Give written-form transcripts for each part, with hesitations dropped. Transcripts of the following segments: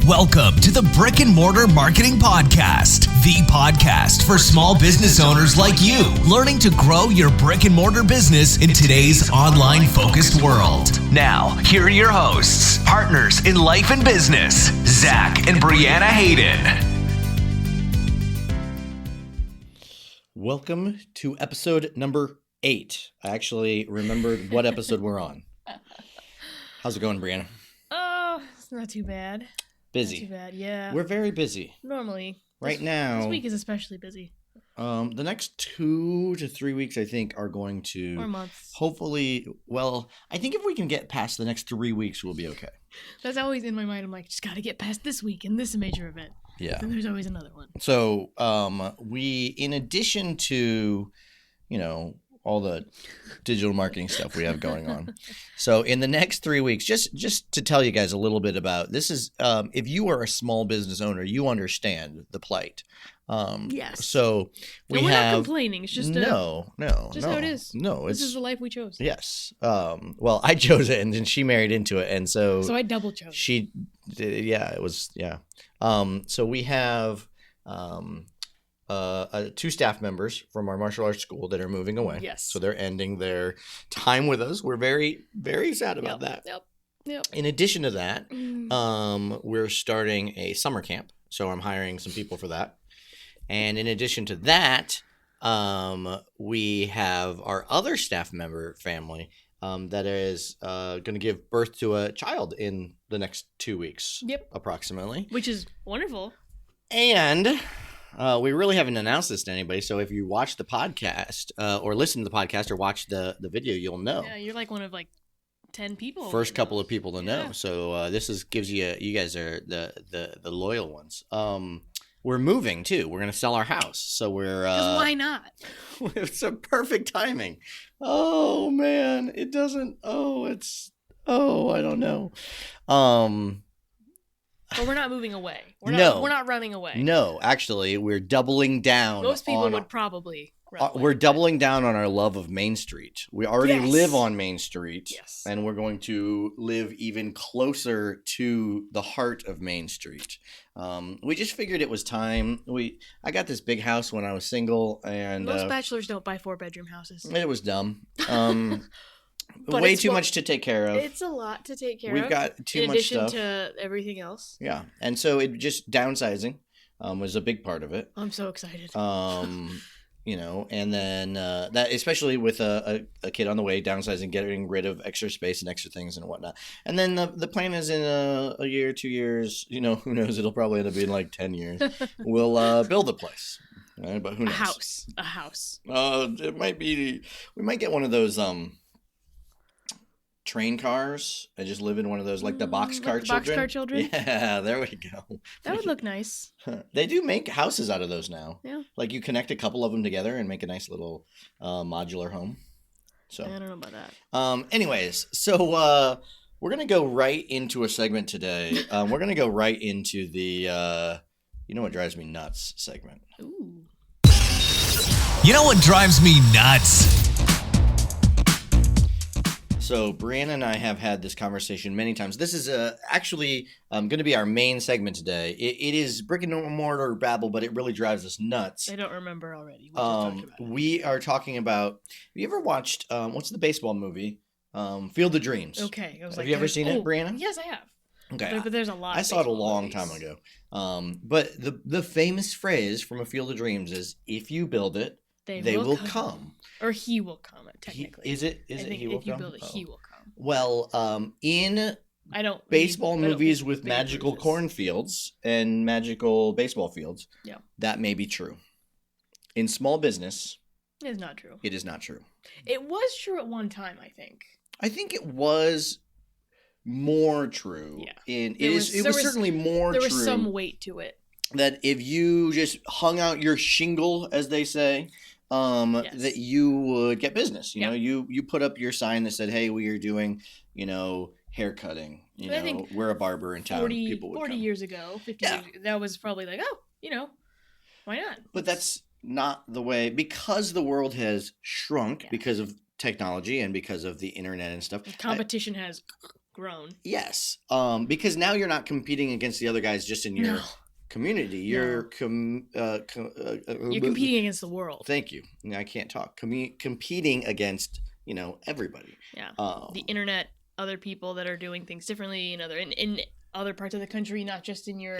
Welcome to the Brick and Mortar Marketing Podcast, the podcast for small business owners like you, learning to grow your brick and mortar business in today's online focused world. Now, here are your hosts, partners in life and business, Zach and Brianna Hayden. Welcome to episode number 8. I actually remembered what episode we're on. How's it going, Brianna? Oh, it's not too bad. Busy. Not too bad, yeah. We're very busy. Normally. Right now. This week is especially busy. The next 2 to 3 weeks, I think, are going to... Or months. Hopefully, well, I think if we can get past the next 3 weeks, we'll be okay. That's always in my mind. I'm like, just got to get past this week and this major event. Yeah. Then there's always another one. So, we, in addition to, all the digital marketing stuff we have going on. So in the next 3 weeks, just to tell you guys a little bit about this is, if you are a small business owner, you understand the plight. Yes. So we're not complaining. It's just no, just how it is. No, this is the life we chose. Yes. Well, I chose it, and then she married into it, and so I double chose. She did. Yeah, it was. Yeah. So we have 2 staff members from our martial arts school that are moving away. Yes. So they're ending their time with us. We're very, very sad about that. Yep. In addition to that, we're starting a summer camp. So I'm hiring some people for that. And in addition to that, we have our other staff member family that is going to give birth to a child in the next 2 weeks. Yep. Approximately. Which is wonderful. And... we really haven't announced this to anybody, so if you watch the podcast or listen to the podcast or watch the video, you'll know. Yeah, you're like one of 10 people. First couple of people to know. Yeah. So this gives you guys are the loyal ones. We're moving too. We're gonna sell our house, so we're. 'Cause why not? It's a perfect timing. Oh man, it doesn't. I don't know. But we're not moving away. We're not running away. No, actually, we're doubling down. Most people would probably run away. We're doubling down on our love of Main Street. We already live on Main Street. Yes. And we're going to live even closer to the heart of Main Street. We just figured it was time. I got this big house when I was single, and most bachelors don't buy 4-bedroom houses. it was dumb. But way too much to take care of. It's a lot to take care of. We've got too much stuff. In addition to everything else. Yeah. And so it just downsizing was a big part of it. I'm so excited. And then that, especially with a kid on the way, downsizing, getting rid of extra space and extra things and whatnot. And then the plan is in a year, 2 years, who knows? It'll probably end up being like 10 years. We'll build a place. Right? But who knows? A house. It might be, we might get one of those, train cars. I just live in one of those, like the boxcar children. Boxcar children? Yeah, there we go. That would look nice. They do make houses out of those now. Yeah. Like you connect a couple of them together and make a nice little modular home. So I don't know about that. Anyways, so we're going to go right into a segment today. We're going to go right into the you know what drives me nuts segment. Ooh. You know what drives me nuts? So Brianna and I have had this conversation many times. This is actually going to be our main segment today. It is brick and mortar babble, but it really drives us nuts. I don't remember already. We are talking about. Have you ever watched what's the baseball movie? Field of Dreams. Okay. Have you ever seen it, Brianna? Yes, I have. Okay. But there's a lot. I saw it a long time ago. But the famous phrase from A Field of Dreams is, "If you build it, they will come." Or he will come, technically. Is it he will come? If you build it, he will come. Well, in baseball movies with magical cornfields and magical baseball fields, that may be true. In small business, it's not true. It is not true. It was true at one time, I think. I think it was more true. Yeah. It was certainly more true. There was some weight to it. That if you just hung out your shingle, as they say, that you would get business. You put up your sign that said, "Hey, we are doing, hair cutting. We're a barber in town." 40 years ago, 50 years ago, that was probably like, why not? But that's not the way, because the world has shrunk because of technology and because of the internet and stuff. Competition has grown. Yes. Because now you're not competing against the other guys just in your community. You're you're competing against the world. Thank you. I can't talk. Competing against, everybody. Yeah. The internet, other people that are doing things differently in other parts of the country, not just in your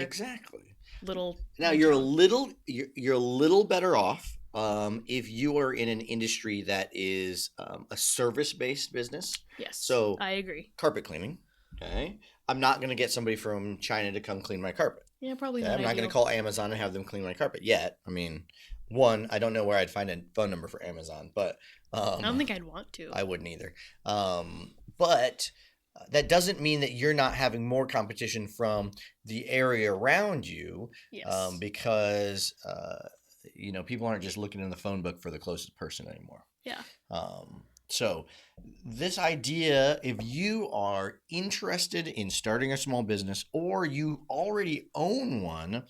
little. Now you're a little better off if you are in an industry that is a service-based business. Yes. So I agree. Carpet cleaning. Okay. I'm not going to get somebody from China to come clean my carpet. Yeah, probably not. I'm not going to call Amazon and have them clean my carpet yet. I mean, one, I don't know where I'd find a phone number for Amazon, but I don't think I'd want to. I wouldn't either. But that doesn't mean that you're not having more competition from the area around you. Yes. Because people aren't just looking in the phone book for the closest person anymore. Yeah. So this idea, if you are interested in starting a small business or you already own one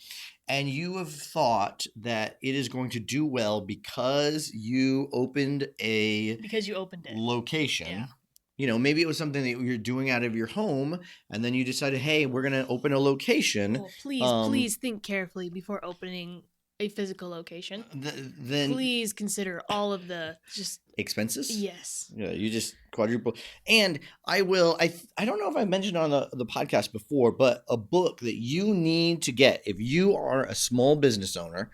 and you have thought that it is going to do well because you opened a location. Yeah. Maybe it was something that you're doing out of your home and then you decided, hey, we're going to open a location. Well, please think carefully before opening a physical location. Then please consider all of the expenses. Yes. Yeah, you just quadruple. And I don't know if I mentioned on the podcast before, but a book that you need to get if you are a small business owner.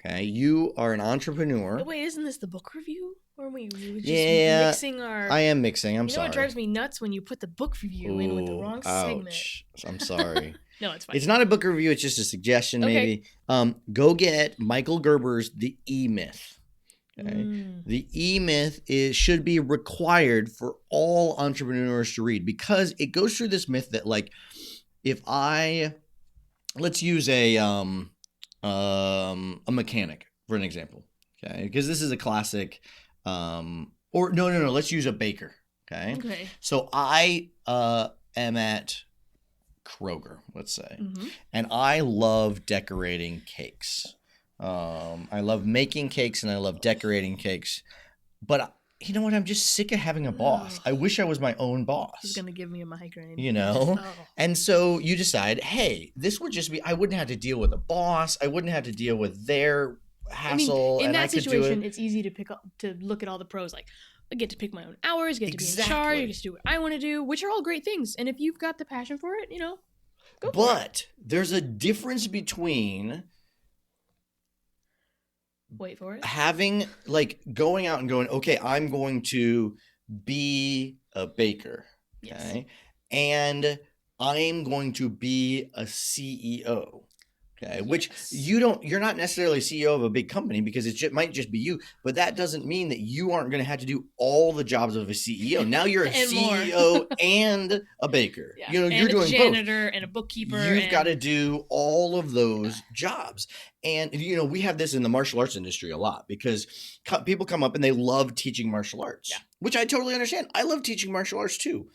Okay, you are an entrepreneur. Wait, isn't this the book review? Or were we just mixing our... I am mixing. I'm sorry. You know what drives me nuts? When you put the book review in with the wrong segment. I'm sorry. No, it's fine. It's not a book review. It's just a suggestion, maybe. Go get Michael Gerber's The E-Myth. Okay? The E-Myth should be required for all entrepreneurs to read because it goes through this myth that, like, let's use a mechanic for an example, okay? Because this is a classic. Let's use a baker. Okay. So I am at Kroger, let's say, and I love decorating cakes. I love making cakes and I love decorating cakes, but you know what? I'm just sick of having a boss. I wish I was my own boss. He's gonna give me a migraine. And so you decide, hey, this would just be. I wouldn't have to deal with a boss. I wouldn't have to deal with their hassle. In that situation, it's easy to look at all the pros. Like, I get to pick my own hours, get to be in charge, I get to do what I want to do, which are all great things. And if you've got the passion for it, go for it. But there's a difference between wait for it. Having going out and going, okay, I'm going to be a baker. Okay. Yes. And I'm going to be a CEO. Okay, which you're not necessarily CEO of a big company because might just be you, but that doesn't mean that you aren't going to have to do all the jobs of a CEO. Now you're a CEO and a baker. Yeah. You're doing a janitor and a bookkeeper. You've got to do all of those jobs. And, we have this in the martial arts industry a lot because people come up and they love teaching martial arts, which I totally understand. I love teaching martial arts too.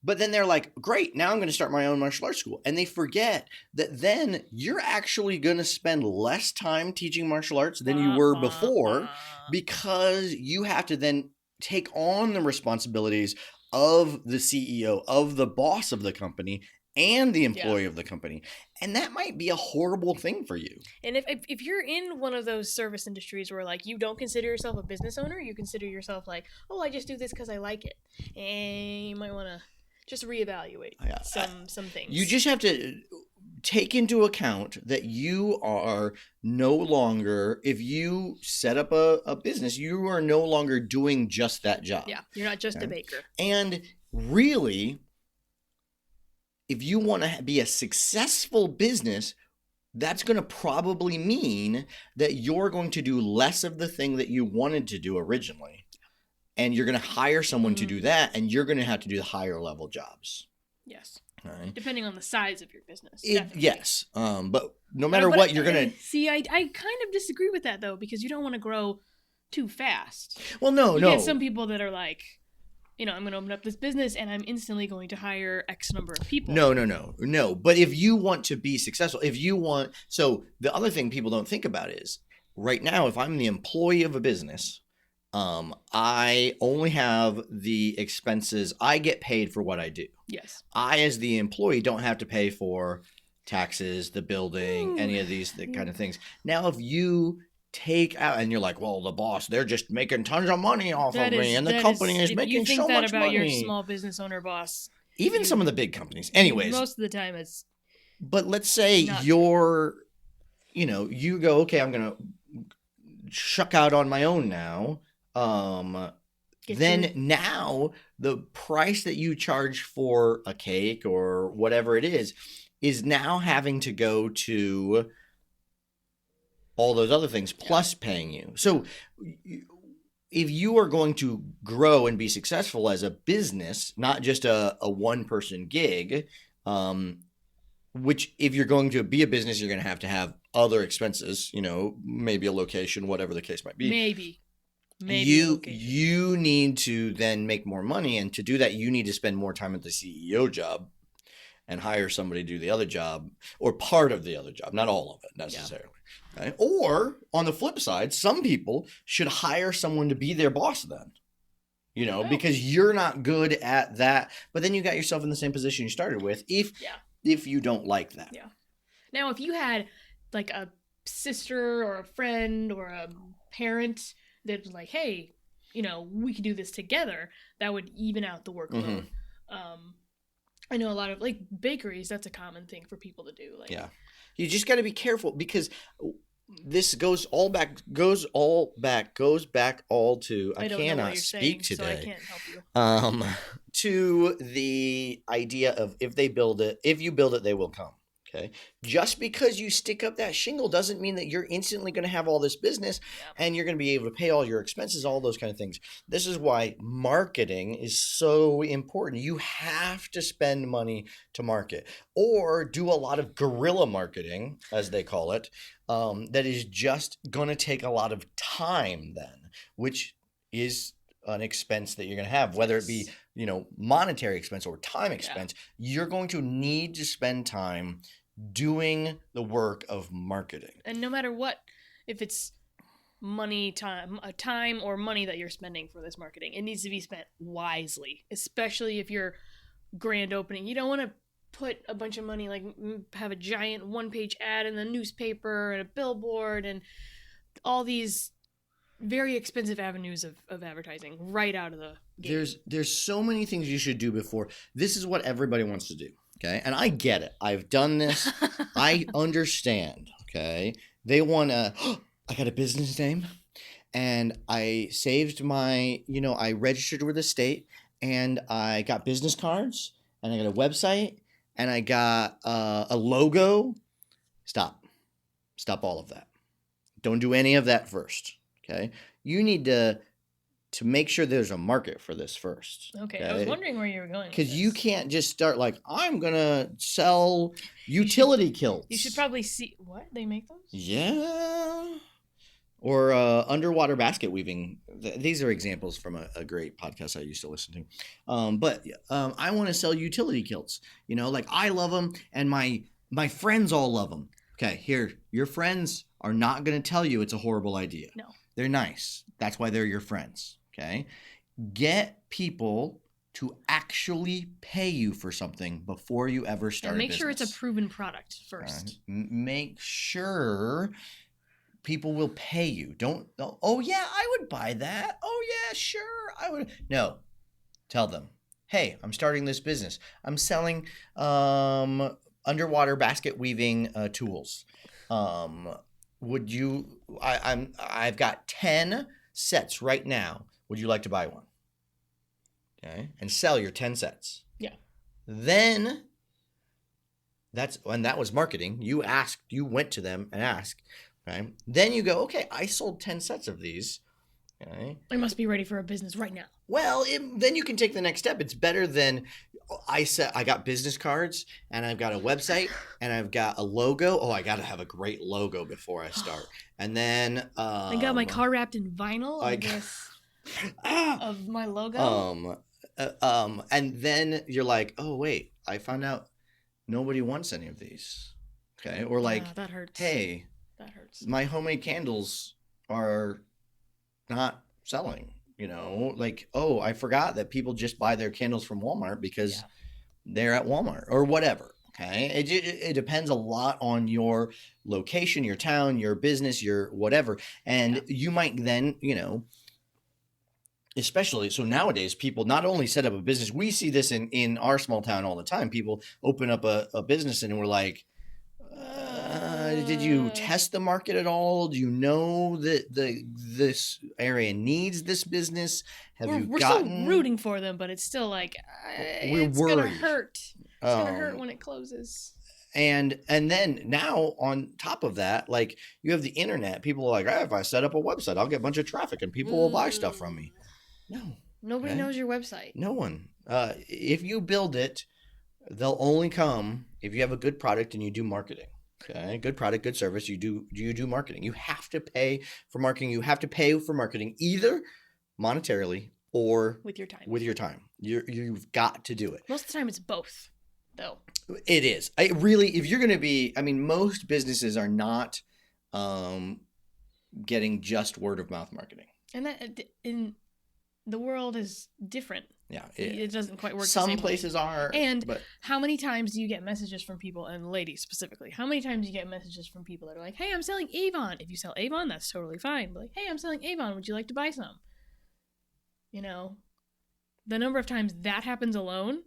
But then they're like, great, now I'm going to start my own martial arts school. And they forget that then you're actually going to spend less time teaching martial arts than you were before because you have to then take on the responsibilities of the CEO, of the boss of the company, and the employee of the company. And that might be a horrible thing for you. And if you're in one of those service industries where, like, you don't consider yourself a business owner, you consider yourself like, oh, I just do this because I like it. And you might want to just reevaluate some things. You just have to take into account that you are no longer, if you set up a business, you are no longer doing just that job. Yeah, you're not just a baker. And really, if you want to be a successful business, that's going to probably mean that you're going to do less of the thing that you wanted to do originally. And you're going to hire someone to do that, and you're going to have to do the higher level jobs. Yes. Right. Depending on the size of your business. Yes. But no matter what, you're going to... See, I kind of disagree with that, though, because you don't want to grow too fast. Well, no. You get some people that are like, I'm going to open up this business, and I'm instantly going to hire X number of people. No. But if you want to be successful, so the other thing people don't think about is, right now, if I'm the employee of a business... I only have the expenses. I get paid for what I do. Yes. I, as the employee, don't have to pay for taxes, the building, any of these kind of things. Now, if you take out and you're like, well, the boss, they're just making tons of money off of me, and the company is making so much money. If you think that about your small business owner boss, even some of the big companies, anyways, most of the time it's. But let's say you go, okay, I'm gonna shuck out on my own now. Now the price that you charge for a cake or whatever it is now having to go to all those other things plus paying you. So if you are going to grow and be successful as a business, not just a one-person gig, which if you're going to be a business, you're going to have other expenses, maybe a location, whatever the case might be. Maybe you need to then make more money, and to do that you need to spend more time at the CEO job and hire somebody to do the other job, or part of the other job, not all of it necessarily. Yeah. Right? Or on the flip side, some people should hire someone to be their boss then. Because you're not good at that, but then you got yourself in the same position you started with if you don't like that. Yeah. Now, if you had like a sister or a friend or a parent that was like, hey, we could do this together, that would even out the workload. Mm-hmm. I know a lot of like bakeries, that's a common thing for people to do. You just got to be careful, because this goes back all to, I cannot speak today. So I can't help you. To the idea of if you build it, they will come. Okay. Just because you stick up that shingle doesn't mean that you're instantly going to have all this business and you're going to be able to pay all your expenses, all those kind of things. This is why marketing is so important. You have to spend money to market, or do a lot of guerrilla marketing, as they call it, that is just going to take a lot of time then, which is an expense that you're going to have, whether it be, monetary expense or time expense. You're going to need to spend time doing the work of marketing. And no matter what, if it's time or money that you're spending for this marketing, it needs to be spent wisely, especially if you're grand opening. You don't want to put a bunch of money, like have a giant one-page ad in the newspaper and a billboard and all these very expensive avenues of advertising right out of the gate. There's so many things you should do before. This is what everybody wants to do. Okay. And I get it. I've done this. I understand. Okay. They want to, I got a business name, and I saved I registered with the state, and I got business cards, and I got a website, and I got a logo. Stop all of that. Don't do any of that first. Okay. You need to make sure there's a market for this first. Okay. I was wondering where you were going. Because you can't just start like, I'm going to sell utility kilts. You should probably see what they make those. Yeah. Or underwater basket weaving. These are examples from a great podcast I used to listen to. But I want to sell utility kilts. I love them, and my friends all love them. Okay, here, your friends are not going to tell you it's a horrible idea. No. They're nice. That's why they're your friends. Okay? Get people to actually pay you for something before you ever start a business. Make sure it's a proven product first. Make sure people will pay you. Don't, oh yeah, I would buy that. Oh yeah, sure, I would. No. Tell them, hey, I'm starting this business. I'm selling underwater basket weaving tools. Would you, I've got 10 sets right now. Would you like to buy one? Okay. And sell your 10 sets. Yeah. Then that was marketing. You went to them and asked, right? Then you go, okay, I sold 10 sets of these. Okay. I must be ready for a business right now. Well, then you can take the next step. It's better than I got business cards, and I've got a website, and I've got a logo. Oh, I got to have a great logo before I start. And then I got my car wrapped in vinyl. I guess of my logo. And then you're like, oh wait, I found out nobody wants any of these. Okay, or like, that hurts. Hey, that hurts. My homemade candles are not selling. Like, oh, I forgot that people just buy their candles from Walmart because they're at Walmart or whatever. Okay. It depends a lot on your location, your town, your business, your whatever. And you might then, especially so nowadays, people not only set up a business, we see this in our small town all the time. People open up a business and we're like, did you test the market at all? Do you know that this area needs this business? We're still rooting for them, but it's still like it's gonna hurt. It's gonna hurt when it closes. And then now on top of that, like you have the internet. People are like, if I set up a website, I'll get a bunch of traffic and people will buy stuff from me. No, nobody knows your website. No one. If you build it, they'll only come if you have a good product and you do marketing. Okay, good product, good service. You do marketing. You have to pay for marketing. You have to pay for marketing either monetarily or with your time. You've got to do it. Most of the time, it's both, though. It is. If you're going to be, most businesses are not getting just word of mouth marketing, and that the world is different. Yeah, it doesn't quite work. Some places are. And how many times do you get messages from people, and ladies specifically, how many times do you get messages from people that are like, hey, I'm selling Avon. If you sell Avon, that's totally fine. But like, hey, I'm selling Avon. Would you like to buy some? The number of times that happens alone,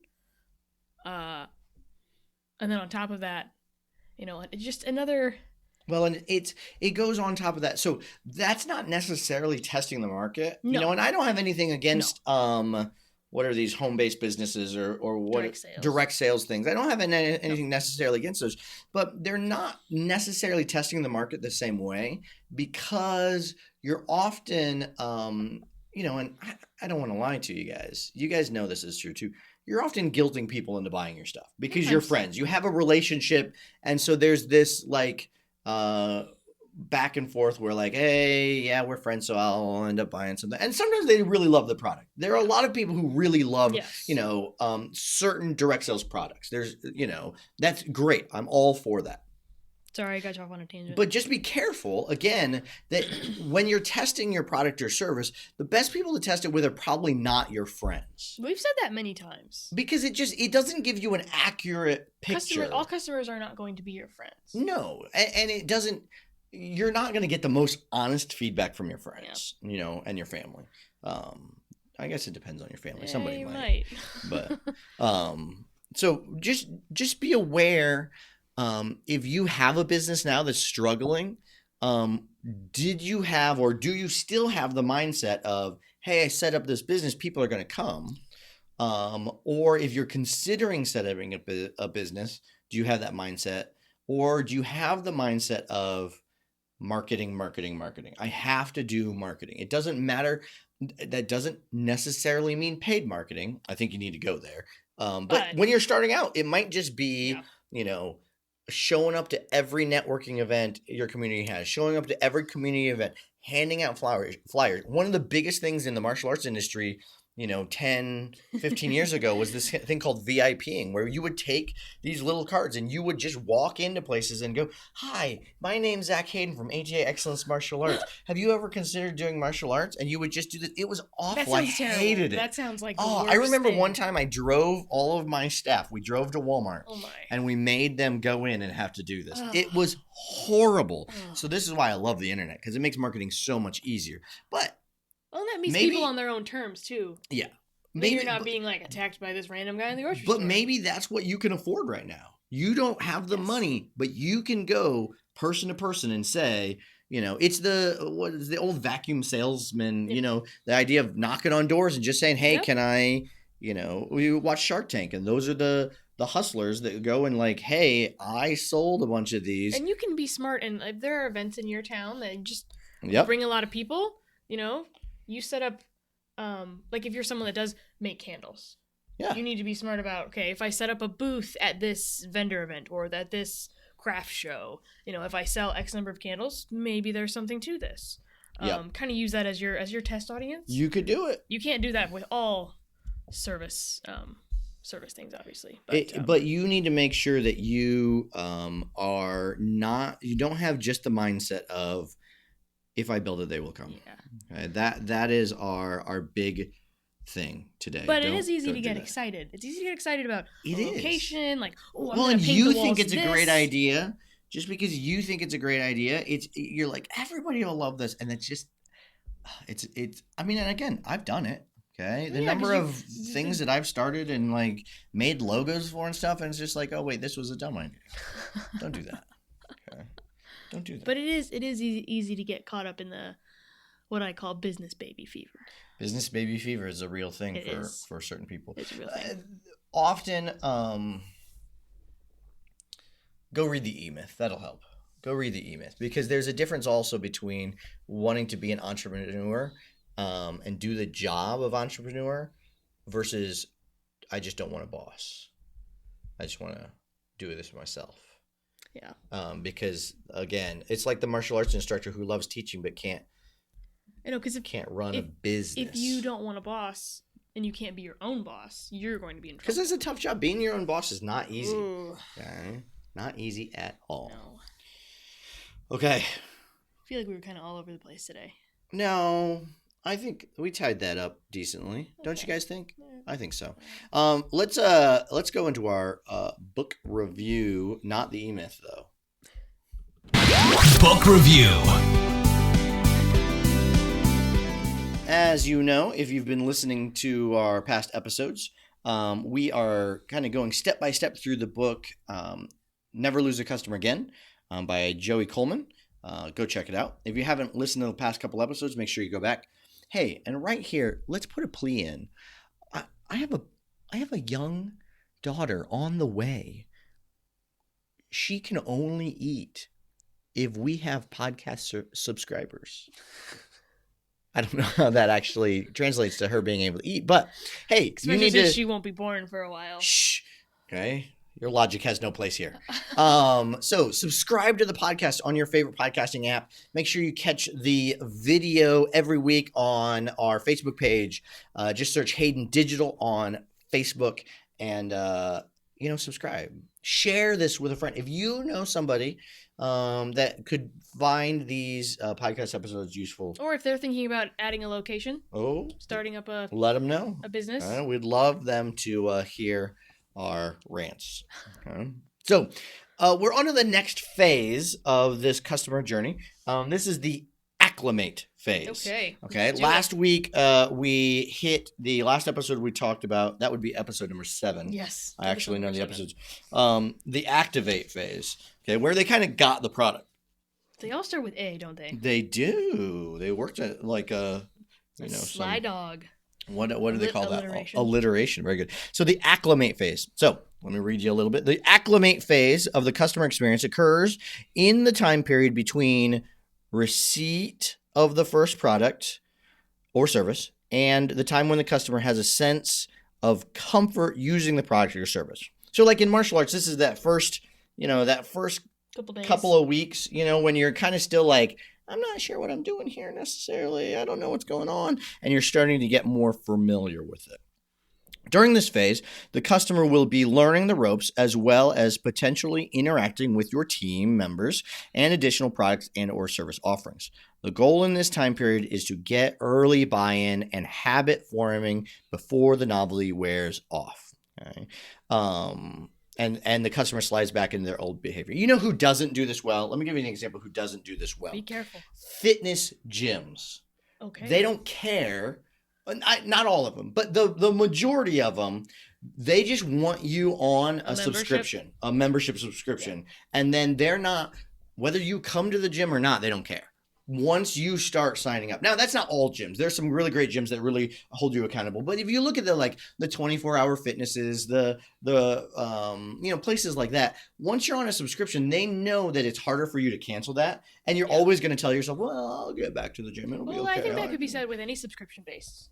and then on top of that, just another... Well, and it goes on top of that. So that's not necessarily testing the market. No. And I don't have anything against what are these home-based businesses or what direct sales things. I don't have anything necessarily against those, but they're not necessarily testing the market the same way because you're often and I don't want to lie to you guys. You guys know this is true too. You're often guilting people into buying your stuff because you're friends. You have a relationship, and so there's this like back and forth where like, hey, yeah, we're friends, so I'll end up buying something. And sometimes they really love the product. There are a lot of people who really love, certain direct sales products. There's, that's great. I'm all for that. Sorry, I got you off on a tangent. But just be careful, again, that when you're testing your product or service, the best people to test it with are probably not your friends. We've said that many times. Because it doesn't give you an accurate picture. All customers are not going to be your friends. No, and it doesn't, you're not going to get the most honest feedback from your friends, and your family. I guess it depends on your family. Somebody might. But, so just be aware. If you have a business now that's struggling, did you have or do you still have the mindset of, hey, I set up this business, people are going to come? Or if you're considering setting up a business, do you have that mindset? Or do you have the mindset of marketing? I have to do marketing. It doesn't matter. That doesn't necessarily mean paid marketing. I think you need to go there. But when you're starting out, it might just be, showing up to every networking event your community has, showing up to every community event, handing out flyers. One of the biggest things in the martial arts industry, 10, 15 years ago was this thing called VIPing, where you would take these little cards and you would just walk into places and go, hi, my name's Zach Hayden from ATA Excellence Martial Arts. Have you ever considered doing martial arts? And you would just do this. It was awful. I hated it. That sounds like I remember one time I drove all of my staff. We drove to Walmart and we made them go in and have to do this. It was horrible. So this is why I love the internet, because it makes marketing so much easier. But well, that meets people on their own terms, too. Yeah. Maybe you're not being, attacked by this random guy in the grocery store. But maybe that's what you can afford right now. You don't have the money, but you can go person to person and say, it's the old vacuum salesman, the idea of knocking on doors and just saying, hey, can I, we watch Shark Tank, and those are the hustlers that go and like, hey, I sold a bunch of these. And you can be smart, and if there are events in your town that just bring a lot of people, you set up, if you're someone that does make candles, you need to be smart about, okay, if I set up a booth at this vendor event or at this craft show, if I sell X number of candles, maybe there's something to this. Kind of use that as your test audience. You could do it. You can't do that with all service things, obviously. But you need to make sure that you you don't have just the mindset of, if I build it, they will come. Yeah. Okay? That is our big thing today. But it is easy to get excited. It's easy to get excited about location, like, oh, I'm well, gonna and paint you the think walls it's this. a great idea. Just because you think it's a great idea, you're like, everybody will love this, and it's just it's. I mean, and again, I've done it. Okay, the number of things that I've started and like made logos for and stuff, and it's just like, oh wait, this was a dumb idea. Don't do that. Okay, don't do that. But it is easy to get caught up in the what I call business baby fever. Business baby fever is a real thing It for certain people. It's a real thing. Often, go read the E-Myth. That'll help. Go read the E-Myth, because there's a difference also between wanting to be an entrepreneur and do the job of entrepreneur versus I just don't want a boss. I just want to do this myself. Yeah. Because again, it's like the martial arts instructor who loves teaching but can't run a business. If you don't want a boss and you can't be your own boss, you're going to be in trouble. Because it's a tough job. Being your own boss is not easy. Ooh. Okay? Not easy at all. No. Okay. I feel like we were kind of all over the place today. No, I think we tied that up decently. Okay. Don't you guys think? Yeah. I think so. Let's go into our book review. Not the E-Myth though. Book review. As you know, if you've been listening to our past episodes, we are kind of going step by step through the book Never Lose a Customer Again by Joey Coleman. Go check it out. If you haven't listened to the past couple episodes, make sure you go back. Hey, and right here, let's put a plea in. I have a young daughter on the way. She can only eat if we have podcast subscribers. I don't know how that actually translates to her being able to eat, but hey, especially you need since to. She won't be born for a while. Shh. Okay. Your logic has no place here. So subscribe to the podcast on your favorite podcasting app. Make sure you catch the video every week on our Facebook page. Just search Hayden Digital on Facebook and, subscribe. Share this with a friend. If you know somebody that could find these podcast episodes useful. Or if they're thinking about adding a location. Starting up let them know. A business. We'd love them to hear our rants. Okay. So we're on to the next phase of this customer journey. This is the acclimate phase. Okay. Last week we hit the last episode we talked about. That would be episode number 7. Yes. I actually know the episodes. The activate phase. Okay, where they kind of got the product. They all start with A, don't they? They do. They worked at like a sly dog. What do they call that? Alliteration. Very good. So the acclimate phase. So let me read you a little bit. The acclimate phase of the customer experience occurs in the time period between receipt of the first product or service and the time when the customer has a sense of comfort using the product or service. So like in martial arts, this is that first couple of weeks, when you're kind of still like, I'm not sure what I'm doing here necessarily. I don't know what's going on. And you're starting to get more familiar with it. During this phase, the customer will be learning the ropes as well as potentially interacting with your team members and additional products and or service offerings. The goal in this time period is to get early buy-in and habit forming before the novelty wears off. Okay? And the customer slides back into their old behavior. You know who doesn't do this well? Let me give you an example who doesn't do this well. Be careful. Fitness gyms. Okay. They don't care. Not all of them, but the majority of them, they just want you on a subscription, a membership subscription. Yeah. And then they're not, whether you come to the gym or not, they don't care. Once you start signing up. Now, that's not all gyms. There's some really great gyms that really hold you accountable. But if you look at the 24-hour fitnesses, the places like that, once you're on a subscription, they know that it's harder for you to cancel that. And you're always going to tell yourself, well, I'll get back to the gym. It'll be okay. I think that could be said with any subscription base.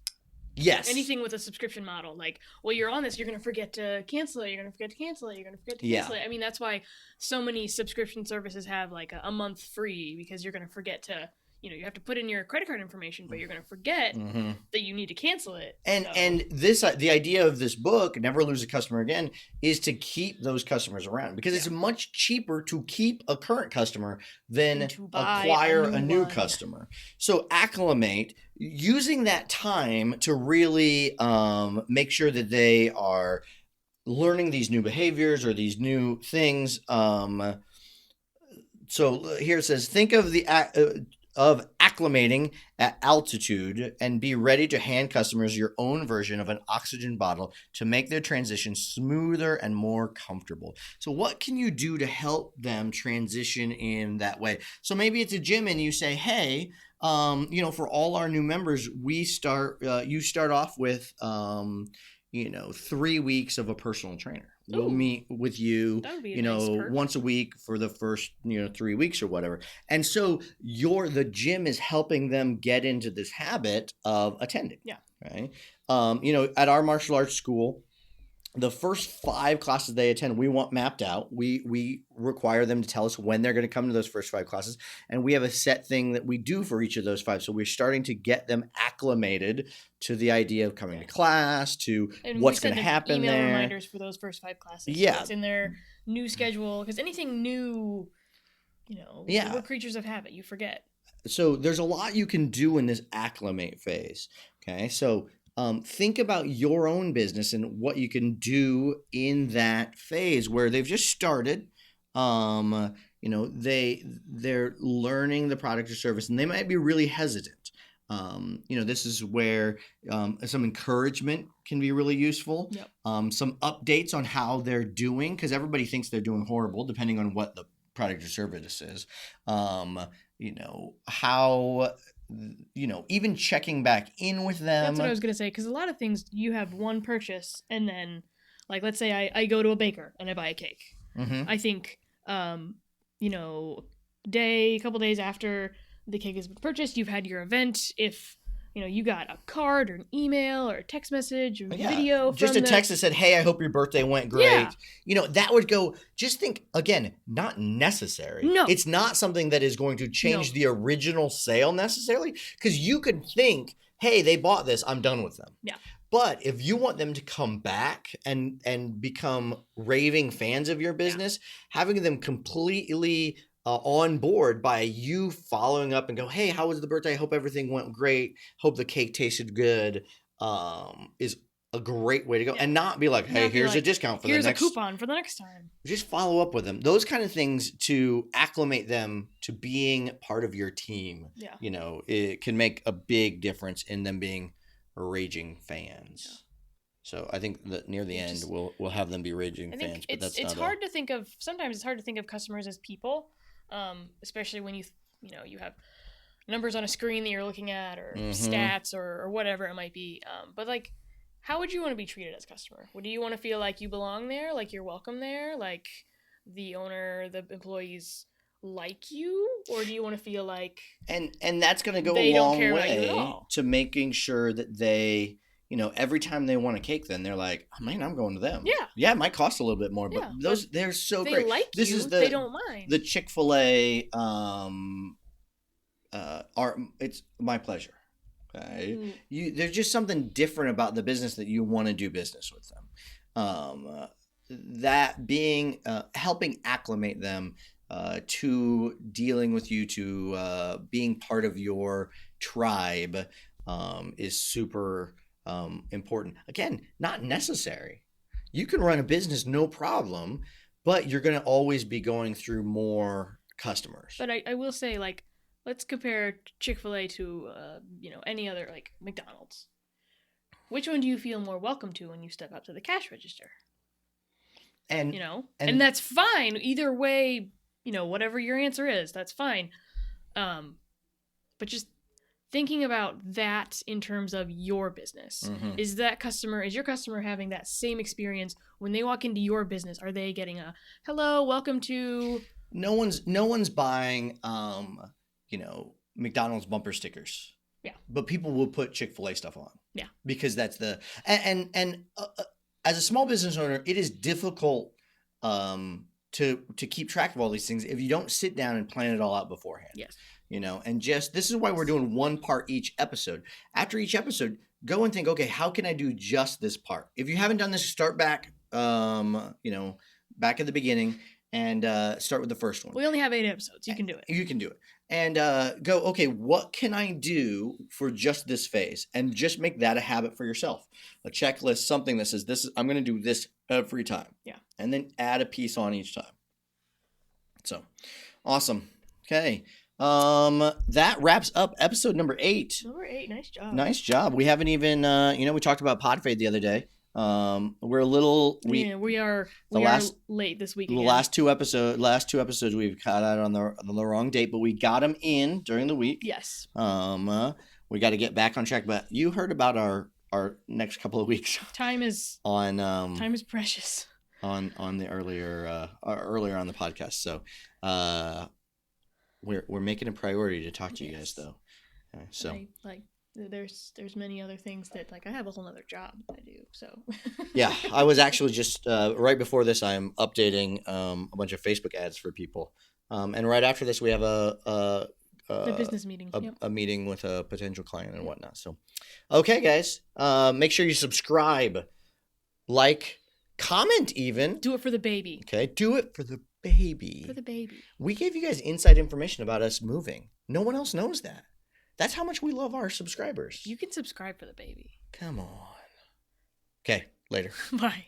Yes. Anything with a subscription model. Like, well, you're on this, you're going to forget to cancel it. You're going to forget to cancel it. You're going to forget to cancel it. I mean, that's why so many subscription services have like a month free, because you're going to forget to, you have to put in your credit card information, but you're going to forget that you need to cancel it. And this the idea of this book, Never Lose a Customer Again, is to keep those customers around, because it's much cheaper to keep a current customer than to buy acquire a new one. customer. So acclimate, using that time to really make sure that they are learning these new behaviors or these new things. So here it says, think of of acclimating at altitude and be ready to hand customers your own version of an oxygen bottle to make their transition smoother and more comfortable. So what can you do to help them transition in that way? So maybe it's a gym and you say, hey, for all our new members, you start off with, 3 weeks of a personal trainer. We'll meet with you, nice once a week for the first, 3 weeks or whatever. And so the gym is helping them get into this habit of attending. Yeah. Right. At our martial arts school, the first 5 classes they attend, we want mapped out. We require them to tell us when they're going to come to those first 5 classes. And we have a set thing that we do for each of those 5. So we're starting to get them acclimated to the idea of coming to class, to what's going to happen email there. Reminders for those first 5 classes. Yeah. So it's in their new schedule. Because anything new, we're creatures of habit. You forget. So there's a lot you can do in this acclimate phase. Okay. So think about your own business and what you can do in that phase where they've just started. They're learning the product or service, and they might be really hesitant. This is where some encouragement can be really useful. Yep. Some updates on how they're doing, because everybody thinks they're doing horrible, depending on what the product or service is. Even checking back in with them. That's what I was going to say, because a lot of things, you have one purchase, and then, like, let's say I go to a baker and I buy a cake. Mm-hmm. I think, a couple days after the cake has been purchased, you've had your event. If, you got a card or an email or a text message or video from just a text that said, hey, I hope your birthday went great. Yeah. That would go, just think, again, not necessary. No. It's not something that is going to change the original sale necessarily, because you could think, hey, they bought this, I'm done with them. Yeah. But if you want them to come back and become raving fans of your business, having them completely on board by you following up and go, hey, how was the birthday? I hope everything went great. Hope the cake tasted good. Is a great way to go, and not be like, hey, here's a discount for the next. Here's a coupon for the next time. Just follow up with them. Those kind of things to acclimate them to being part of your team. Yeah. It can make a big difference in them being raging fans. Yeah. So I think that near the end we'll have them be raging fans. But it's hard to think of. Sometimes it's hard to think of customers as people. Especially when you have numbers on a screen that you're looking at, or stats or whatever it might be. But like, how would you want to be treated as a customer? Would you want to feel like you belong there, like you're welcome there, like the owner, the employees like you, or do you want to feel like and that's going to go a long way to making sure that they, every time they want a cake, then they're like, oh, man, I'm going to them. Yeah, it might cost a little bit more, but they're so they great. Like this you, is they don't mind. The Chick-fil-A it's my pleasure. Okay. There's just something different about the business that you want to do business with them. That being helping acclimate them to dealing with you, to being part of your tribe is super important. Again, not necessary. You can run a business no problem, but you're going to always be going through more customers. But I will say, like, let's compare Chick-fil-A to any other, like McDonald's. Which one do you feel more welcome to when you step up to the cash register? And that's fine either way. Whatever your answer is, that's fine. But just thinking about that in terms of your business, is your customer having that same experience when they walk into your business? Are they getting a hello, welcome to? No one's buying McDonald's bumper stickers. Yeah. But people will put Chick-fil-A stuff on. Yeah. Because that's and as a small business owner, it is difficult to keep track of all these things if you don't sit down and plan it all out beforehand. Yes. And just this is why we're doing one part each episode. After each episode, go and think, okay, how can I do just this part? If you haven't done this, start back, back at the beginning and start with the first one. We only have 8 episodes. You can do it. You can do it. And go, okay, what can I do for just this phase? And just make that a habit for yourself. A checklist, something that says, I'm going to do this every time. Yeah. And then add a piece on each time. So, awesome. Okay. That wraps up episode number 8. Number 8. Nice job. Nice job. We haven't even, we talked about Podfade the other day. We're a little, we are late this week. The last two episodes we've got out on the wrong date, but we got them in during the week. Yes. We got to get back on track, but you heard about our next couple of weeks. Time is precious. On the earlier on the podcast. So, we're making a priority to talk to you guys though. So there's many other things that I have a whole other job that I do. So yeah, I was actually just right before this, I'm updating a bunch of Facebook ads for people, and right after this we have a business meeting, a meeting with a potential client and whatnot. So, okay, guys, make sure you subscribe, like, comment, even. Do it for the baby. Okay, do it for the baby. For the baby. We gave you guys inside information about us moving. No one else knows that. That's how much we love our subscribers. You can subscribe for the baby. Come on. Okay, later. Bye.